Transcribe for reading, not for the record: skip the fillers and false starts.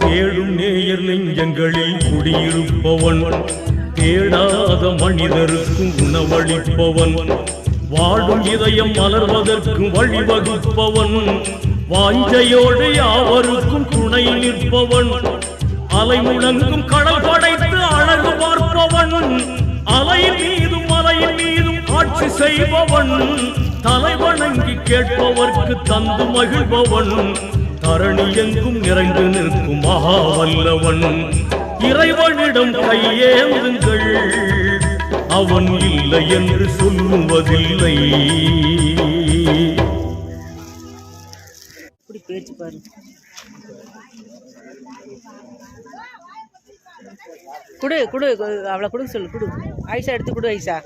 தேடும் நேயர் நெஞ்சங்களில் குடியிருப்பவன், தேடாத மனிதருக்கும் உணவளிப்பவன், வாடும் இதயம் மலர்வதற்கு வழிவகுப்பவன், வாஞ்சையோடு யாவருக்கும் துணை நிற்பவன், அலை முழங்கும் கடல் படைத்து அழகு பார்ப்பவன், அலையின் மீதும் மலையின் மீதும் ஆட்சி செய்பவன், தலை வணங்கி கேட்பவர்க்கு தந்து மகிழ்பவன், தரணி எங்கும் நிறைந்து நிற்கும் மகாவல்லவன், இறைவனிடம் கையேந்துங்கள், அவன் இல்லை என்று சொல்லுவதில்லை. பேச்சு பாரு. குடு குடு அவளை கொடுக்க சொல்லு. குடு ஐசா, எடுத்து குடு ஐசா.